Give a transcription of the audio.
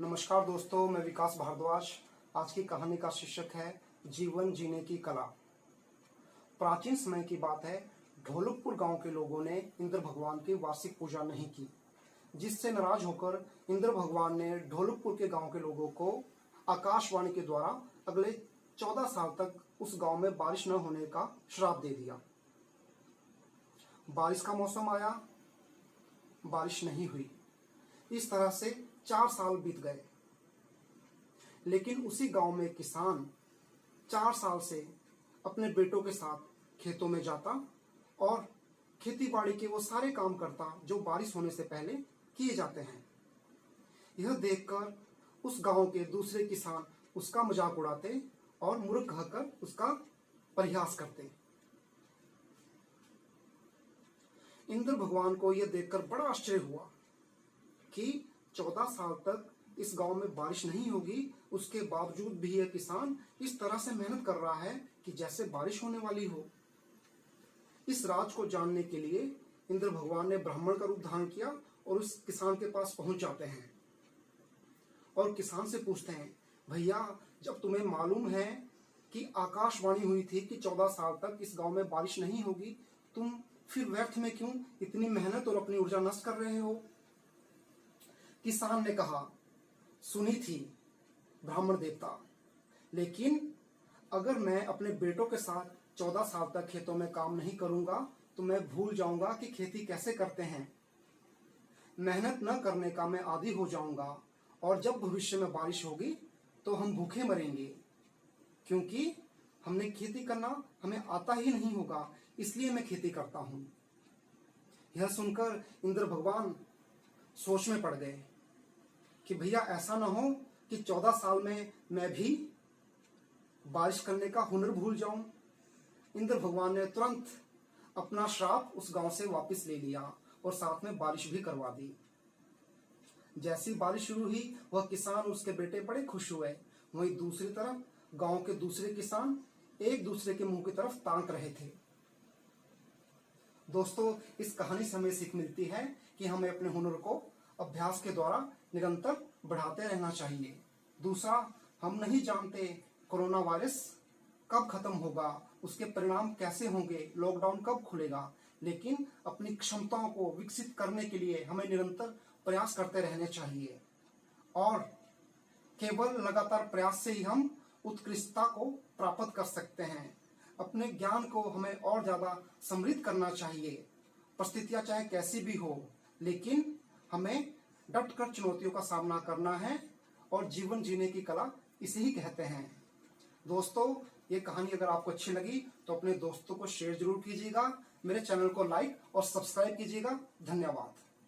नमस्कार दोस्तों, मैं विकास भारद्वाज। आज की कहानी का शीर्षक है जीवन जीने की कला। प्राचीन समय की बात है। ढोलकपुर गांव के लोगों ने इंद्र भगवान की वार्षिक पूजा नहीं की, जिससे नाराज होकर इंद्र भगवान ने ढोलकपुर के गांव के लोगों को आकाशवाणी के द्वारा अगले 14 साल तक उस गांव में बारिश न होने का श्राप दे दिया। बारिश का मौसम आया, बारिश नहीं हुई। इस तरह से 4 साल बीत गए। लेकिन उसी गांव में किसान 4 साल से अपने बेटों के साथ खेतों में जाता और खेती बाड़ी के वो सारे काम करता जो बारिश होने से पहले किए जाते हैं। यह देखकर उस गांव के दूसरे किसान उसका मजाक उड़ाते और मूर्ख कहकर उसका परिहास करते। इंद्र भगवान को यह देखकर बड़ा आश्चर्य हुआ कि 14 साल तक इस गांव में बारिश नहीं होगी, उसके बावजूद भी यह किसान इस तरह से मेहनत कर रहा है कि जैसे बारिश होने वाली हो। इस राज को जानने के लिए इंद्र भगवान ने ब्राह्मण का रूप धारण किया और उस किसान के पास पहुंच जाते हैं और किसान से पूछते हैं, भैया, जब तुम्हें मालूम है कि आकाशवाणी हुई थी कि 14 साल तक इस गांव में बारिश नहीं होगी, तुम फिर व्यर्थ में क्यों इतनी मेहनत और अपनी ऊर्जा नष्ट कर रहे हो? किसान ने कहा, सुनी थी ब्राह्मण देवता, लेकिन अगर मैं अपने बेटों के साथ 14 साल तक खेतों में काम नहीं करूंगा तो मैं भूल जाऊंगा कि खेती कैसे करते हैं। मेहनत न करने का मैं आदी हो जाऊंगा और जब भविष्य में बारिश होगी तो हम भूखे मरेंगे, क्योंकि हमने खेती करना हमें आता ही नहीं होगा, इसलिए मैं खेती करता हूं। यह सुनकर इंद्र भगवान सोच में पड़ गए कि भैया ऐसा ना हो कि 14 साल में मैं भी बारिश करने का हुनर भूल जाऊं। इंद्र भगवान ने तुरंत अपना श्राप उस गांव से वापस ले लिया और साथ में बारिश भी करवा दी। जैसी बारिश शुरू हुई, वह किसान और उसके बेटे बड़े खुश हुए। वहीं दूसरी तरफ गांव के दूसरे किसान एक दूसरे के मुंह की तरफ ताक रहे थे। दोस्तों, इस कहानी से हमें सीख मिलती है कि हमें अपने हुनर को अभ्यास के द्वारा निरंतर बढ़ाते रहना चाहिए। दूसरा, हम नहीं जानते कोरोना वायरस कब खत्म होगा, उसके परिणाम कैसे होंगे, लॉकडाउन कब खुलेगा, लेकिन अपनी क्षमताओं को विकसित करने के लिए हमें निरंतर प्रयास करते रहने चाहिए और केवल लगातार प्रयास से ही हम उत्कृष्टता को प्राप्त कर सकते हैं। अपने ज्ञान को हमें और ज्यादा समृद्ध करना चाहिए। परिस्थितियां चाहे कैसी भी हो, लेकिन हमें डटकर चुनौतियों का सामना करना है और जीवन जीने की कला इसे ही कहते हैं। दोस्तों, ये कहानी अगर आपको अच्छी लगी तो अपने दोस्तों को शेयर जरूर कीजिएगा। मेरे चैनल को लाइक और सब्सक्राइब कीजिएगा। धन्यवाद।